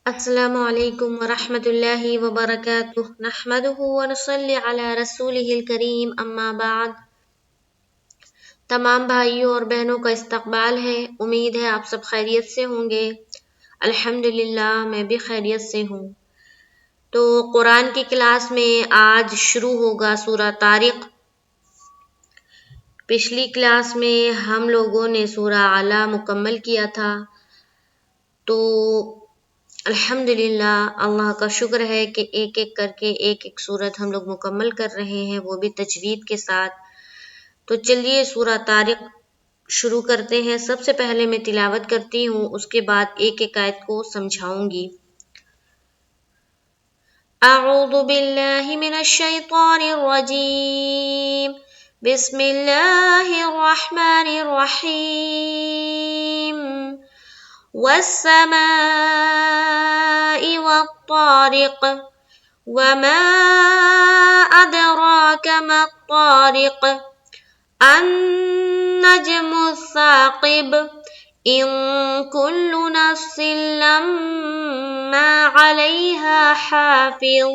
السلام علیکم ورحمۃ اللہ وبرکاتہ نحمده ونصلی علی رسولہ الکریم اما بعد۔ تمام بھائیوں اور بہنوں کا استقبال ہے۔ امید ہے آپ سب خیریت سے ہوں گے۔ الحمدللہ میں بھی خیریت سے ہوں۔ تو قرآن کی کلاس میں آج شروع ہوگا سورہ طارق۔ پچھلی کلاس میں ہم لوگوں نے سورہ اعلیٰ مکمل کیا تھا، تو الحمدللہ اللہ کا شکر ہے کہ ایک ایک کر کے ایک سورت ہم لوگ مکمل کر رہے ہیں، وہ بھی تجوید کے ساتھ۔ تو چلیے سورہ طارق شروع کرتے ہیں۔ سب سے پہلے میں تلاوت کرتی ہوں، اس کے بعد ایک ایک آیت کو سمجھاؤں گی۔ اعوذ باللہ من الشیطان الرجیم، بسم اللہ الرحمن الرحیم۔ والسماء والطارق وما أدراك ما الطارق النجم الثاقب إن كل نفس لما عليها حافظ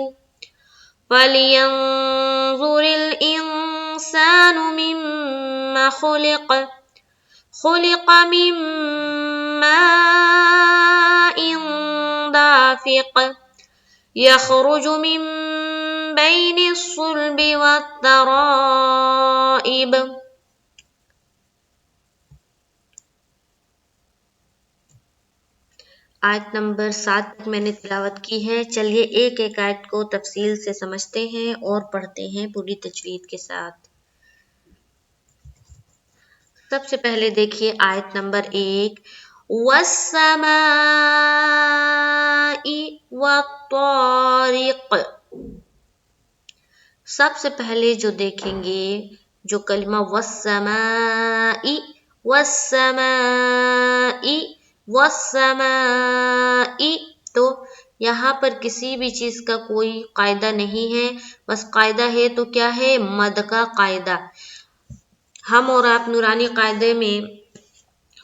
فلينظر الإنسان مما خلق من ماء دافق يخرج من بين الصلب والترائب۔ آیت نمبر 7 تک میں نے تلاوت کی ہے۔ چلیے ایک ایک آیت کو تفصیل سے سمجھتے ہیں اور پڑھتے ہیں پوری تجوید کے ساتھ۔ سب سے پہلے دیکھیے آیت نمبر 1، والسماء والطارق۔ سب سے پہلے جو دیکھیں گے جو کلمہ والسماء تو یہاں پر کسی بھی چیز کا کوئی قاعدہ نہیں ہے، بس قاعدہ ہے تو کیا ہے؟ مد کا قاعدہ۔ ہم اور آپ نورانی قاعدے میں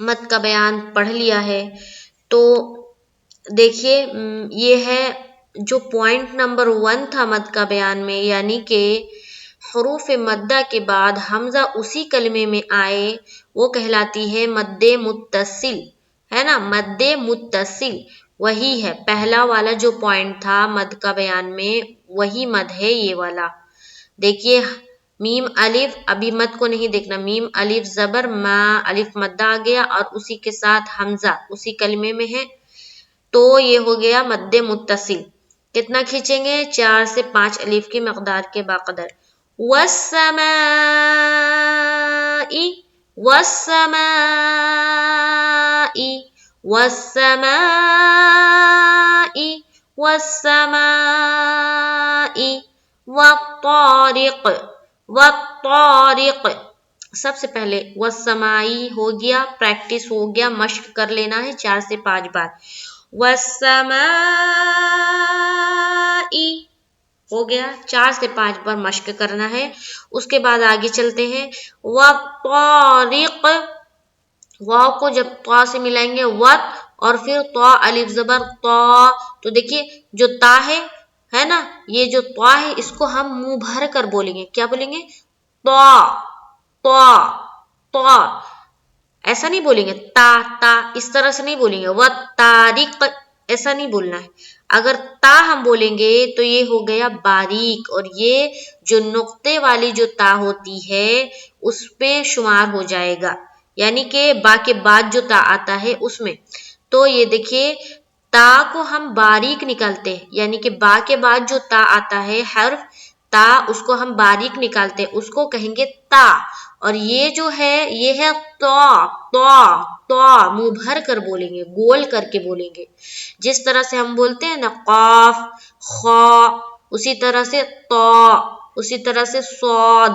مد کا بیان پڑھ لیا ہے، تو دیکھیے یہ ہے جو پوائنٹ نمبر 1 تھا مد کا بیان میں، یعنی کہ حروف مدہ کے بعد حمزہ اسی کلمے میں آئے، وہ کہلاتی ہے مد متصل، ہے نا؟ مد متصل وہی ہے، پہلا والا جو پوائنٹ تھا مد کا بیان میں وہی مد ہے یہ والا۔ دیکھیے میم الف، ابھی مد کو نہیں دیکھنا، میم الف زبر ما، الف مدہ آ گیا اور اسی کے ساتھ حمزہ اسی کلمے میں ہے، تو یہ ہو گیا مد متصل۔ کتنا کھینچیں گے؟ 4 سے 5 الف کی مقدار کے باقدر۔ والسماء والسماء والسماء والسماء والطارق والطارق۔ سب سے پہلے والسمائی ہو گیا، پریکٹس ہو گیا، مشق کر لینا ہے 4 سے 5 بار۔ والسماء ہو گیا، 4 سے 5 بار مشق کرنا ہے۔ اس کے بعد آگے چلتے ہیں، والطارق، واو کو جب طا سے ملائیں گے وط، اور پھر طا الف زبر طا، تو دیکھیے جو تا ہے نا، یہ جو طا ہے اس کو ہم منہ بھر کر بولیں گے۔ کیا بولیں گے؟ طا طا طا، ایسا نہیں بولیں گے تا تا، اس طرح سے نہیں بولیں گے۔ والطارق ایسا نہیں بولنا ہے، اگر تا ہم بولیں گے تو یہ ہو گیا باریک، اور یہ جو نقطے والی جو تا ہوتی ہے اس پہ شمار ہو جائے گا، یعنی کہ با کے بعد جو تا آتا ہے اس میں۔ تو یہ دیکھیے تا کو ہم باریک نکالتے ہیں، یعنی کہ با کے بعد جو تا آتا ہے حرف تا، اس کو ہم باریک نکالتے ہیں، اس کو کہیں گے تا۔ اور یہ جو ہے یہ ہے طا طا طا، منہ بھر کر بولیں گے، گول کر کے بولیں گے، جس طرح سے ہم بولتے ہیں نا قاف خا، اسی طرح سے طا، اسی طرح سے صاد۔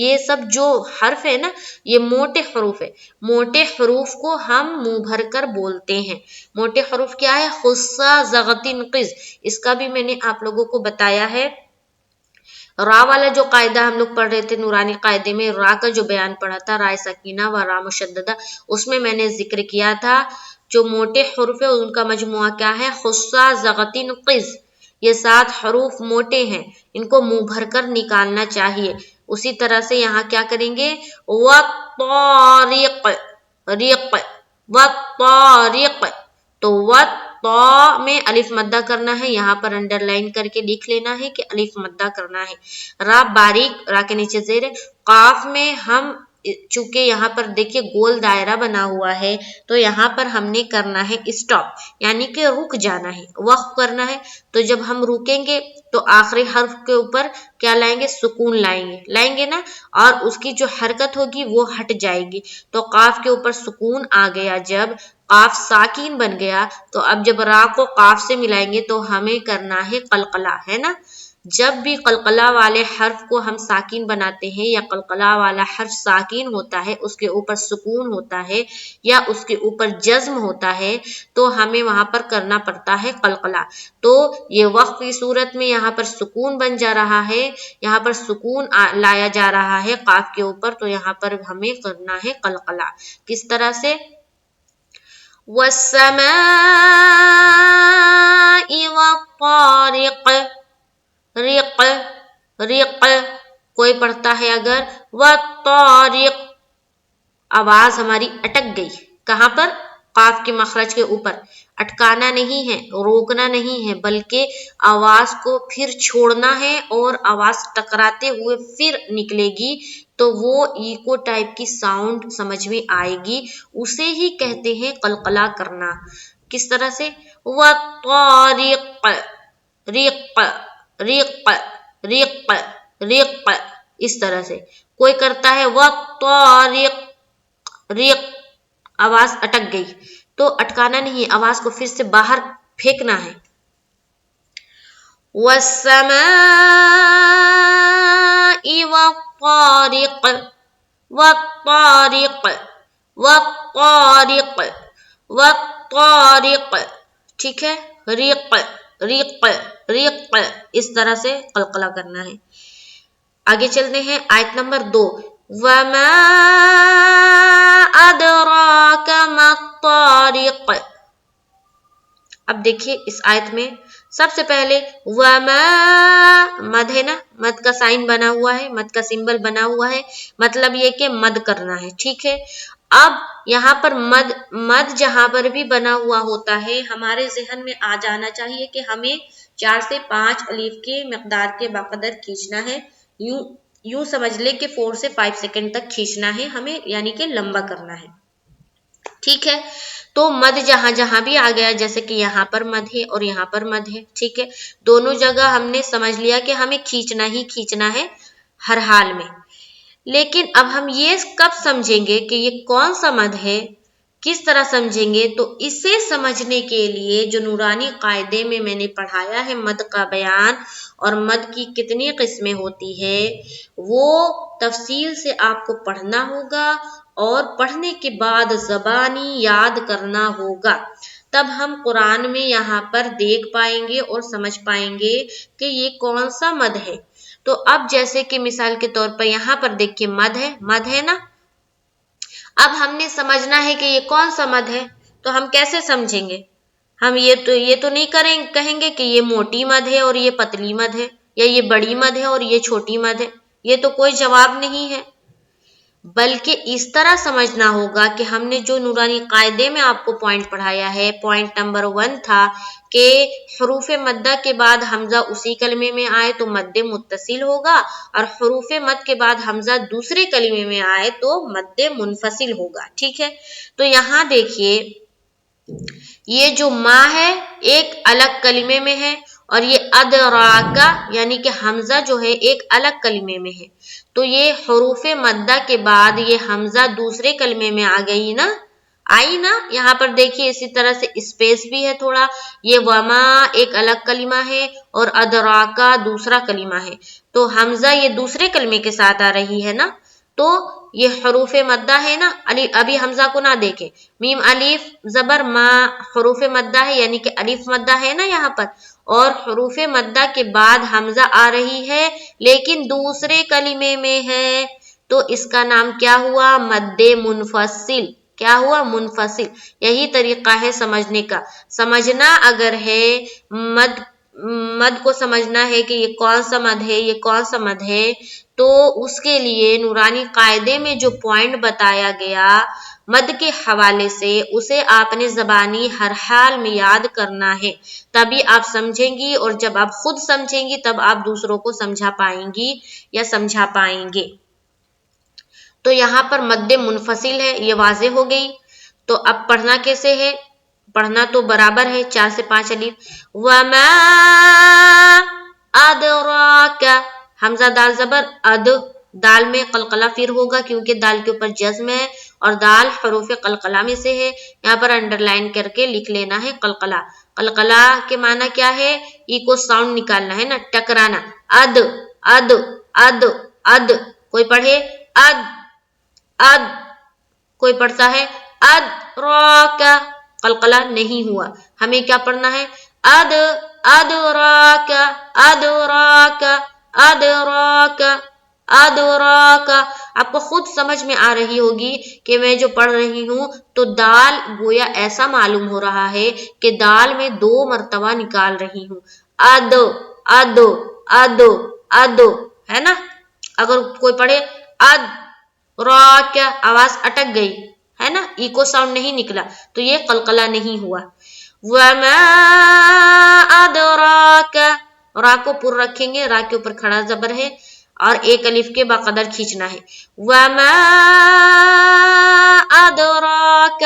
یہ سب جو حرف ہے نا یہ موٹے حروف ہے، موٹے حروف کو ہم منہ بھر کر بولتے ہیں۔ موٹے حروف کیا ہے؟ خصہ زغتن قز، اس کا بھی میں نے آپ لوگوں کو بتایا ہے۔ را والا جو قاعدہ ہم لوگ پڑھ رہے تھے نورانی قاعدے میں، را کا جو بیان پڑھا تھا، را سکینہ و را مشددہ، اس میں نے ذکر کیا تھا جو موٹے حروف ہے ان کا مجموعہ کیا ہے؟ خصا زغتن قز، یہ 7 حروف موٹے ہیں، ان کو منہ بھر کر نکالنا چاہیے۔ اسی طرح سے یہاں کیا کریں گے؟ والطارق، ریق، والطارق، تو والطا میں الف مدہ کرنا ہے، یہاں پر انڈر لائن کر کے لکھ لینا ہے کہ الف مدہ کرنا ہے۔ را باریک، را کے نیچے زیر، قاف میں ہم چونکہ یہاں پر دیکھیے گول دائرہ بنا ہوا ہے تو یہاں پر ہم نے کرنا ہے اسٹاپ، یعنی کہ رک جانا ہے، وقف کرنا ہے۔ تو جب ہم رکیں گے تو آخری حرف کے اوپر کیا لائیں گے؟ سکون لائیں گے نا، اور اس کی جو حرکت ہوگی وہ ہٹ جائے گی۔ تو قاف کے اوپر سکون آ گیا، جب قاف ساکن بن گیا تو اب جب را کو قاف سے ملائیں گے تو ہمیں کرنا ہے قلقلہ، ہے نا۔ جب بھی قلقلہ والے حرف کو ہم ساکن بناتے ہیں یا قلقلہ والا حرف ساکن ہوتا ہے، اس کے اوپر سکون ہوتا ہے یا اس کے اوپر جزم ہوتا ہے تو ہمیں وہاں پر کرنا پڑتا ہے قلقلہ۔ تو یہ وقف کی صورت میں یہاں پر سکون بن جا رہا ہے، یہاں پر سکون لایا جا رہا ہے قاف کے اوپر، تو یہاں پر ہمیں کرنا ہے قلقلہ۔ کس طرح سے؟ والسماء والطارق، ریق، ریق، کوئی پڑھتا ہے اگر والطارق، آواز ہماری اٹک گئی، کہاں پر؟ قاف کے مخرج کے اوپر۔ اٹکانا نہیں ہے، روکنا نہیں ہے، بلکہ آواز کو پھر چھوڑنا ہے اور آواز ٹکراتے ہوئے پھر نکلے گی تو وہ ایکو ٹائپ کی ساؤنڈ سمجھ میں آئے گی، اسے ہی کہتے ہیں قلقلہ کرنا۔ کس طرح سے؟ والطارق، ریق، ریق، ریق، ریق، اس طرح سے۔ کوئی کرتا ہے والطارق، ریق، آواز اٹک گئی تو اٹکانا نہیں، آواز کو پھر سے باہر پھینکنا ہے۔ والسماء والطارق، والطارق، والطارق، والطارق، ٹھیک ہے؟ ریق، ریق، ریق، اس طرح سے قلقلہ کرنا ہے۔ آگے چلتے ہیں آیت نمبر 2۔ وَمَا أَدْرَاكَ مَا الطَّارِقُ۔ اب دیکھیے اس آیت میں سب سے پہلے وَمَا، مد ہے نا، مد کا سائن بنا ہوا ہے، مد کا سمبل بنا ہوا ہے، مطلب یہ کہ مد کرنا ہے، ٹھیک ہے۔ اب یہاں پر مد جہاں پر بھی بنا ہوا ہوتا ہے ہمارے ذہن میں آ جانا چاہیے کہ ہمیں 4 سے 5 الف کے مقدار کے بقدر کھینچنا ہے، یوں سمجھ لے کہ 4 سے 5 سیکنڈ تک کھینچنا ہے ہمیں، یعنی کہ لمبا کرنا ہے، ٹھیک ہے۔ تو مد جہاں جہاں بھی آ گیا، جیسے کہ یہاں پر مد ہے اور یہاں پر مد ہے، ٹھیک ہے، دونوں جگہ ہم نے سمجھ لیا کہ ہمیں کھینچنا ہی کھینچنا ہے ہر حال میں۔ لیکن اب ہم یہ کب سمجھیں گے کہ یہ کون سا مد ہے، کس طرح سمجھیں گے؟ تو اسے سمجھنے کے لیے جو نورانی قاعدے میں میں نے پڑھایا ہے مد کا بیان اور مد کی کتنی قسمیں ہوتی ہے، وہ تفصیل سے آپ کو پڑھنا ہوگا اور پڑھنے کے بعد زبانی یاد کرنا ہوگا، تب ہم قرآن میں یہاں پر دیکھ پائیں گے اور سمجھ پائیں گے کہ یہ کون سا مد ہے۔ تو اب جیسے کہ مثال کے طور پر یہاں پر دیکھیے مد ہے نا، اب ہم نے سمجھنا ہے کہ یہ کون سا مد ہے، تو ہم کیسے سمجھیں گے؟ ہم یہ تو نہیں کہیں گے کہ یہ موٹی مد ہے اور یہ پتلی مد ہے، یا یہ بڑی مد ہے اور یہ چھوٹی مد ہے، یہ تو کوئی جواب نہیں ہے، بلکہ اس طرح سمجھنا ہوگا کہ ہم نے جو نورانی قاعدے میں آپ کو پوائنٹ پڑھایا ہے، پوائنٹ نمبر 1 تھا کہ حروف مدہ کے بعد حمزہ اسی کلمے میں آئے تو مد متصل ہوگا، اور حروف مد کے بعد حمزہ دوسرے کلمے میں آئے تو مد منفصل ہوگا، ٹھیک ہے۔ تو یہاں دیکھیے یہ جو ما ہے ایک الگ کلمے میں ہے، اور یہ ادراکا یعنی کہ حمزہ جو ہے ایک الگ کلمے میں ہے، تو یہ حروف مدہ کے بعد یہ حمزہ دوسرے کلمے میں آئی نا، یہاں پر دیکھیے اسی طرح سے اسپیس بھی ہے تھوڑا، یہ وما ایک الگ کلمہ ہے اور ادراکا دوسرا کلمہ ہے، تو حمزہ یہ دوسرے کلمے کے ساتھ آ رہی ہے نا، تو یہ حروف مدہ ہے نا، ابھی حمزہ کو نہ دیکھیں، میم الف زبر ما حروف مدہ ہے، یعنی کہ الف مدہ ہے نا یہاں پر، اور حروف مدہ کے بعد حمزہ آ رہی ہے لیکن دوسرے کلمے میں ہے، تو اس کا نام کیا ہوا؟ مد منفصل، کیا ہوا؟ منفصل. یہی طریقہ ہے سمجھنے کا. سمجھنا اگر ہے مد کو سمجھنا ہے کہ یہ کون سا مد ہے، یہ کون سا مد ہے، تو اس کے لیے نورانی قاعدے میں جو پوائنٹ بتایا گیا مد کے حوالے سے، اسے آپ نے زبانی ہر حال میں یاد کرنا ہے، تبھی آپ سمجھیں گی، اور جب آپ خود سمجھیں گی تب آپ دوسروں کو سمجھا پائیں گی یا سمجھا پائیں گے. تو یہاں پر مد منفصل ہے، یہ واضح ہو گئی. تو اب پڑھنا کیسے ہے؟ پڑھنا تو برابر ہے 4 سے 5 الف. وما ادراک، حمزہ دال زبر اد، دال میں قلقلہ پھر ہوگا کیونکہ دال کے اوپر جزم ہے اور دال حروف قلقلہ میں سے ہے. یہاں پر انڈر لائن کر کے لکھ لینا ہے قلقلہ. قلقلہ کے معنی کیا ہے؟ ای کو ساؤنڈ نکالنا ہے نا، ٹکرانا. اد اد اد اد. کوئی پڑھے اد اد، کوئی پڑھتا ہے ادراک. قلقلہ نہیں ہوا. ہمیں کیا پڑھنا ہے؟ اد ادراک ادراک ادراک ادراک. آپ کو خود سمجھ میں آ رہی ہوگی کہ میں جو پڑھ رہی ہوں تو دال گویا ایسا معلوم ہو رہا ہے کہ دال میں 2 مرتبہ نکال رہی ہوں. اد اد اد اد، ہے نا. اگر کوئی پڑھے اد را، کیا آواز اٹک گئی ہے نا، ای کو ساؤنڈ نہیں نکلا، تو یہ قلقلہ نہیں ہوا. وما ادراک، را کو پر رکھیں گے، را کے اوپر کھڑا زبر ہے اور ایک الف کے باقدر کھینچنا ہے. وما ادراک.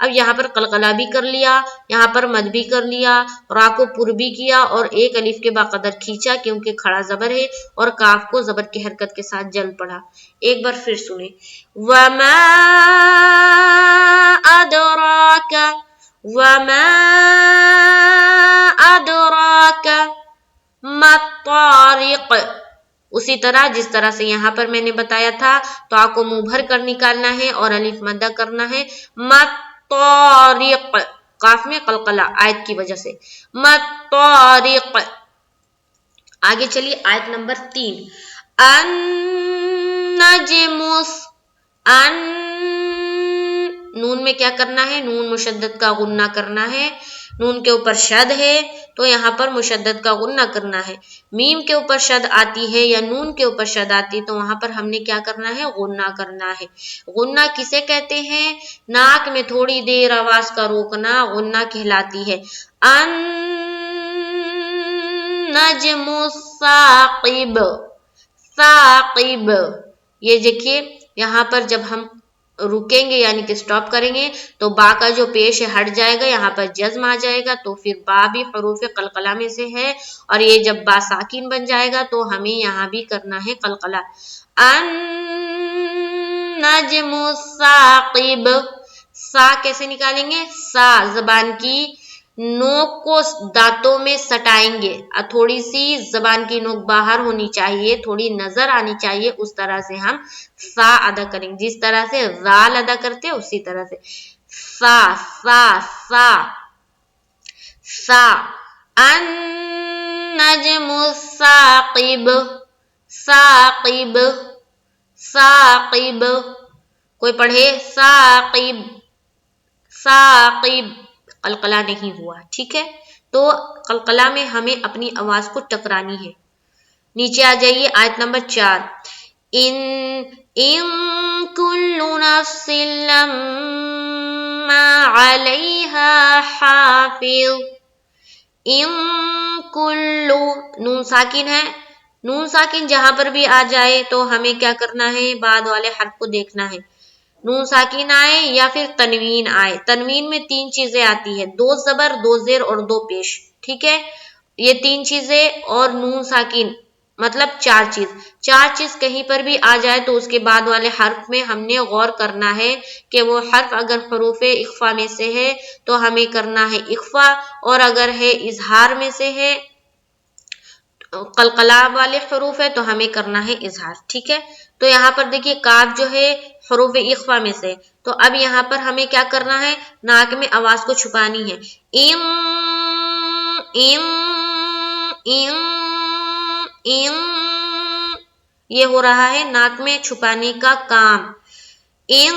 اب یہاں پر قلقلہ بھی کر لیا، یہاں پر مد بھی کر لیا، را کو پر بھی کیا اور ایک الف کے باقدر کھینچا کیونکہ کھڑا زبر ہے، اور کاف کو زبر کی حرکت کے ساتھ جل پڑا. ایک بار پھر سنیں. وما ادراک وما ادراک ما الطارق. اسی طرح جس طرح سے یہاں پر میں نے بتایا تھا، تو آپ کو منہ بھر کر نکالنا ہے اور الف مدہ کرنا ہے. ما الطارق، قاف میں قلقلہ آیت کی وجہ سے. ما الطارق. آگے چلیے آیت نمبر 3. النجم، نون میں کیا کرنا ہے؟ نون مشدد کا غنہ کرنا ہے. نون کے اوپر شد ہے تو یہاں پر مشدد کا غنہ کرنا ہے. میم کے اوپر شد آتی ہے یا نون کے اوپر شد آتی تو وہاں پر ہم نے کیا کرنا ہے؟ غنہ کرنا ہے. غنہ کسے کہتے ہیں؟ ناک میں تھوڑی دیر آواز کا روکنا غنہ کہلاتی ہے. النجم الثاقب، ثاقب. یہ دیکھیے یہاں پر جب ہم رکیں گے یعنی کہ سٹاپ کریں گے تو با کا جو پیش ہے ہٹ جائے گا، یہاں پر جزم آ جائے گا، تو پھر با بھی حروف قلقلہ میں سے ہے، اور یہ جب با ساکن بن جائے گا تو ہمیں یہاں بھی کرنا ہے قلقلہ. النجم الثاقب. سا کیسے نکالیں گے؟ سا زبان کی نوک کو دانتوں میں سٹائیں گے، تھوڑی سی زبان کی نوک باہر ہونی چاہیے، تھوڑی نظر آنی چاہیے، اس طرح سے ہم سا ادا کریں گے. جس طرح سے زال ادا کرتے اسی طرح سے سا سا سا سا. النجم الثاقب ثاقب ثاقب. کوئی پڑھے ثاقب ثاقب. قلقلہ نہیں ہوا. ٹھیک ہے، تو قلقلہ میں ہمیں اپنی آواز کو ٹکرانی ہے. نیچے آ جائیے آیت نمبر 4. ان کل نفس لما علیہا حافظ. ان کل، نون ساکن ہے. نون ساکن جہاں پر بھی آ جائے تو ہمیں کیا کرنا ہے؟ بعد والے حرف کو دیکھنا ہے. نون ساکن آئے یا پھر تنوین آئے. تنوین میں 3 چیزیں آتی ہے، 2 زبر، 2 زیر اور 2 پیش. ٹھیک ہے، یہ 3 چیزیں، اور نون ساکن مطلب 4 چیز. 4 چیز کہیں پر بھی آ جائے تو اس کے بعد والے حرف میں ہم نے غور کرنا ہے کہ وہ حرف اگر حروف اخفا میں سے ہے تو ہمیں کرنا ہے اخفا، اور اگر ہے اظہار میں سے ہے، قلقلہ والے حروف ہے تو ہمیں کرنا ہے اظہار. ٹھیک ہے، تو یہاں پر دیکھیے کاف جو ہے حروف اخفا میں سے، تو اب یہاں پر ہمیں کیا کرنا ہے؟ ناک میں آواز کو چھپانی ہے. ام ام ام ام، یہ ہو رہا ہے ناک میں چھپانے کا کام. ان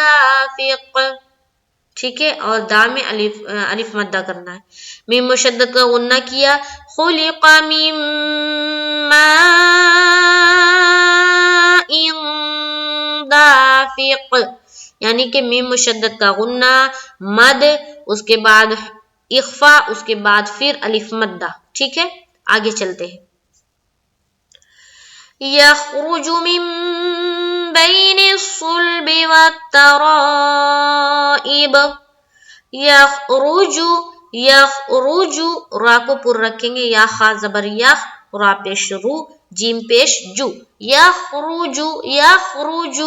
دافق، ٹھیک ہے، اور دا میں الف مدہ کرنا ہے. میم مشدد کا غنہ کیا، خلق من ماء دافق، یعنی کہ میم مشدد کا غنہ، مد، اس کے بعد اخفا، اس کے بعد پھر الف مدہ. ٹھیک ہے، آگے چلتے ہیں. یخرج من بین الصلب والترائب، یخرج، یخرج، را کو پر رکھیں گے، یا خا زبر یخ، را پیش رو، جیم پیش جو، یخرج، یخرج،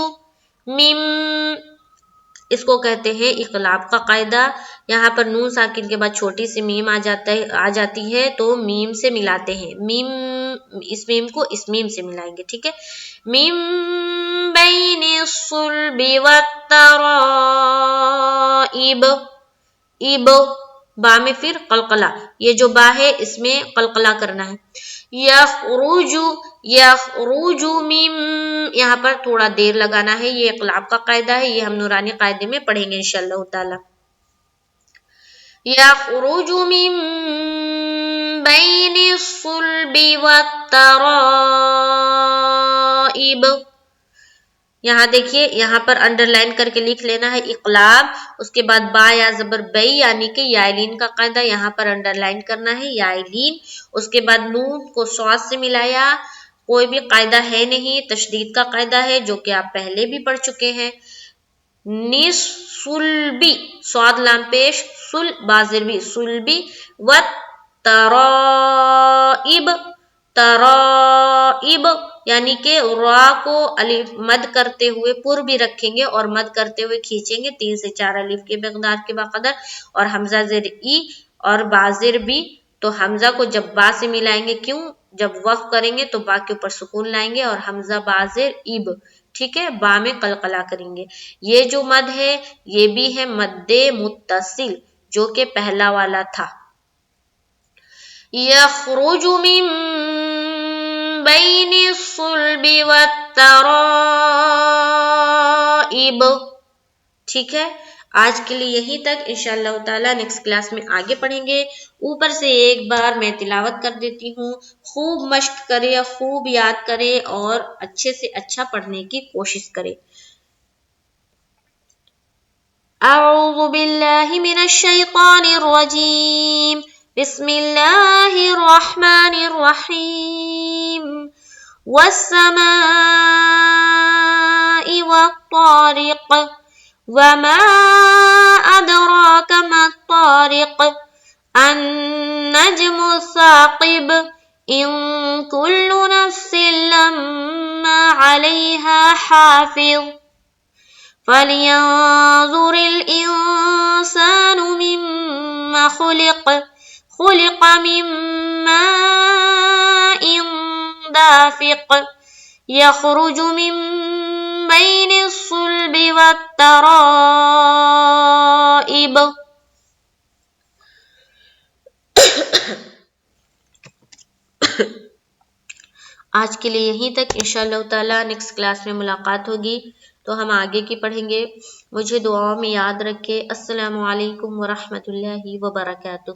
میم، اس کو کہتے ہیں اقلاب کا قاعدہ. یہاں پر نون ساکن کے بعد چھوٹی سی میم آ جاتی ہے تو میم سے ملاتے ہیں، میم، اس میم کو اس میم سے ملائیں گے. ٹھیک ہے، میم بین الصلب والترائب، اب، با میں پھر قلقلہ، یہ جو با ہے اس میں قلقلہ کرنا ہے. یخرج، یخرج من، یہاں پر تھوڑا دیر لگانا ہے، یہ اقلاب کا قاعدہ ہے، یہ ہم نورانی قاعدے میں پڑھیں گے انشاءاللہ تعالی. یخرج من بین الصلب والترائب، یہاں دیکھیے، یہاں پر انڈر لائن کر کے لکھ لینا ہے اقلاب، اس کے بعد با یا زبر بئی، یعنی کہ یائلین کا قاعدہ یہاں پر انڈر لائن کرنا ہے، یائلین. اس کے بعد نون کو صاد سے ملایا، کوئی بھی قاعدہ ہے نہیں، تشدید کا قاعدہ ہے جو کہ آپ پہلے بھی پڑھ چکے ہیں. نصلبی، صاد لام پیش، سل بازر بھی، سلبی، و ترائب، ترائب، یعنی کہ را کو الف مد کرتے ہوئے پر بھی رکھیں گے اور مد کرتے ہوئے کھینچیں گے 3 سے 4 الف کے مقدار کے بقدر، اور حمزہ زیر ای اور بازر بھی. تو حمزہ کو جب با سے ملائیں گے، کیوں؟ جب وقف کریں گے تو با کے اوپر سکون لائیں گے اور حمزہ بازر ایب، ٹھیک ہے، با میں قلقلہ کریں گے. یہ جو مد ہے یہ بھی ہے مد متصل جو کہ پہلا والا تھا. یخرج من بین الصلب والترائب، ٹھیک ہے. آج کے لیے یہیں تک، انشاءاللہ تعالی نیکسٹ کلاس میں آگے پڑھیں گے. اوپر سے ایک بار میں تلاوت کر دیتی ہوں، خوب مشق کرے، خوب یاد کرے اور اچھے سے اچھا پڑھنے کی کوشش کرے. اعوذ باللہ من الشیطان الرجیم، بسم اللہ الرحمن الرحیم. والسماء والطارق، وما أدراك ما الطارق، النجم الثاقب، إن كل نفس لما عليها حافظ، فلينظر الإنسان مما خلق، خلق من ماء دافق، يخرج من بين الصلب والترائب. آج کے لیے یہیں تک، انشاءاللہ تعالی نیکسٹ کلاس میں ملاقات ہوگی تو ہم آگے کی پڑھیں گے. مجھے دعاؤں میں یاد رکھے. السلام علیکم ورحمۃ اللہ وبرکاتہ.